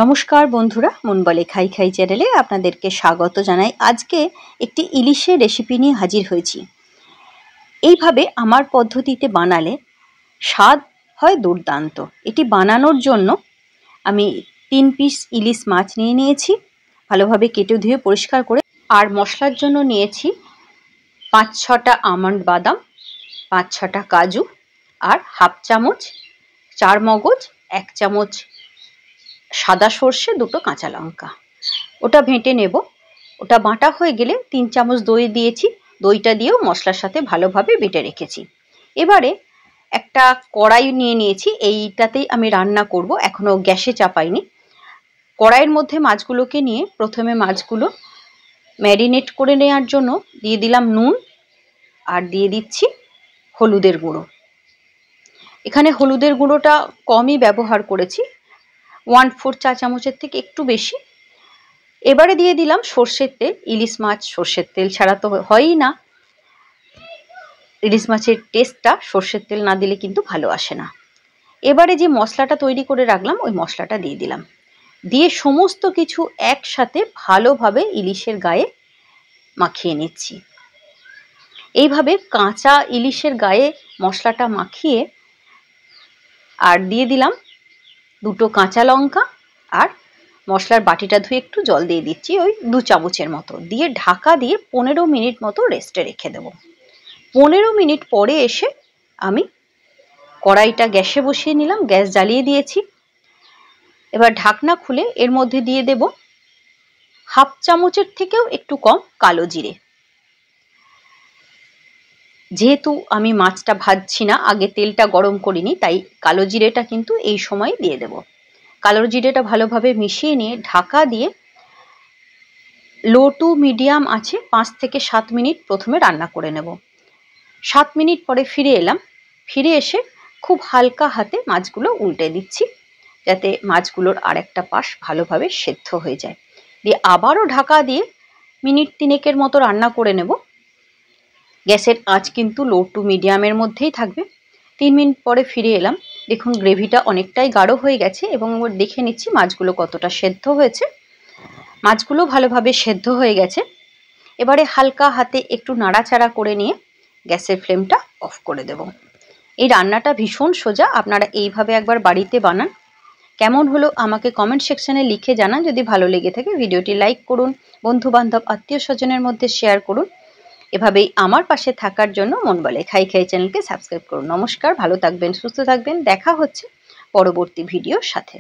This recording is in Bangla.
নমস্কার বন্ধুরা, মন বলে খাই খাই চ্যানেলে আপনাদেরকে স্বাগত জানাই। আজকে একটি ইলিশের রেসিপি নিয়ে হাজির হয়েছি। এইভাবে আমার পদ্ধতিতে বানালে স্বাদ হয় দুর্দান্ত। এটি বানানোর জন্য আমি 3 পিস ইলিশ মাছ নিয়ে নিয়েছি, ভালোভাবে কেটে ধুয়ে পরিষ্কার করে। আর মশলার জন্য নিয়েছি 5-6টা আমন্ড বাদাম, 5-6টা কাজু, আর হাফ চামচ চারমগজ, 1 চামচ সাদা সর্ষে, 2টো কাঁচা লঙ্কা। ওটা বেটে নেব। ওটা বাটা হয়ে গেলে 3 চামচ দই দিয়েছি। দইটা দিয়েও মশলার সাথে ভালোভাবে বেটে রেখেছি। এবারে একটা কড়াই নিয়ে নিয়েছি, এইটাতেই আমি রান্না করব, এখনো গ্যাসে চাপাইনি। কড়াইয়ের মধ্যে মাছগুলোকে নিয়ে প্রথমে মাছগুলো ম্যারিনেট করে নেওয়ার জন্য দিয়ে দিলাম নুন, আর দিয়ে দিচ্ছি হলুদের গুঁড়ো। এখানে হলুদের গুঁড়োটা কমই ব্যবহার করেছি, 1/4 চা চামচের থেকে একটু বেশি। এবারে দিয়ে দিলাম সর্ষের তেল। ইলিশ মাছ সর্ষের তেল ছাড়া তো হয়ই না। ইলিশ মাছের টেস্টটা সর্ষের তেল না দিলে কিন্তু ভালো আসে না। এবারে যে মশলাটা তৈরি করে রাখলাম ওই মশলাটা দিয়ে দিলাম, দিয়ে সমস্ত কিছু একসাথে ভালোভাবে ইলিশের গায়ে মাখিয়ে নিচ্ছি। এইভাবে কাঁচা ইলিশের গায়ে মশলাটা মাখিয়ে আর দিয়ে দিলাম 2টো কাঁচা লঙ্কা, আর মশলার বাটিটা ধুয়ে একটু জল দিয়ে দিচ্ছি, ওই 2 চামচের মতো, দিয়ে ঢাকা দিয়ে 15 মিনিট মতো রেস্টে রেখে দেব। 15 মিনিট পরে এসে আমি কড়াইটা গ্যাসে বসিয়ে নিলাম, গ্যাস জ্বালিয়ে দিয়েছি। এবার ঢাকনা খুলে এর মধ্যে দিয়ে দেব হাফ চামচের থেকেও একটু কম কালো জিরে। যেহেতু আমি মাছটা ভাজছি না, আগে তেলটা গরম করিনি, তাই কালো জিরেটা কিন্তু এই সময় দিয়ে দেব। কালো জিরেটা ভালোভাবে মিশিয়ে নিয়ে ঢাকা দিয়ে লো টু মিডিয়াম আছে 5 থেকে 7 মিনিট প্রথমে রান্না করে নেব। 7 মিনিট পরে ফিরে এলাম। ফিরে এসে খুব হালকা হাতে মাছগুলো উল্টে দিচ্ছি, যাতে মাছগুলোর আরেকটা পাশ ভালোভাবে সেদ্ধ হয়ে যায়। দিয়ে আবারও ঢাকা দিয়ে মিনিট 3 মতো রান্না করে নেব। গ্যাসের আঁচ কিন্তু লো টু মিডিয়ামের মধ্যেই থাকবে। 3 মিনিট পরে ফিরে এলাম। দেখুন গ্রেভিটা অনেকটাই গাঢ় হয়ে গেছে, এবং এবার দেখে নিচ্ছি মাছগুলো কতটা সেদ্ধ হয়েছে। মাছগুলো ভালোভাবে সেদ্ধ হয়ে গেছে। এবারে হালকা হাতে একটু নাড়াচাড়া করে নিয়ে গ্যাসের ফ্লেমটা অফ করে দেব। এই রান্নাটা ভীষণ সোজা, আপনারা এইভাবে একবার বাড়িতে বানান। কেমন হলো আমাকে কমেন্ট সেকশনে লিখে জানান। যদি ভালো লেগে থাকে ভিডিওটি লাইক করুন, বন্ধু বান্ধব আত্মীয় স্বজনের মধ্যে শেয়ার করুন। এভাবেই আমার পাশে থাকার জন্য মন বলে খাই খাই চ্যানেলকে সাবস্ক্রাইব করুন। নমস্কার, ভালো থাকবেন, সুস্থ থাকবেন। দেখা হচ্ছে পরবর্তী ভিডিওর সাথে।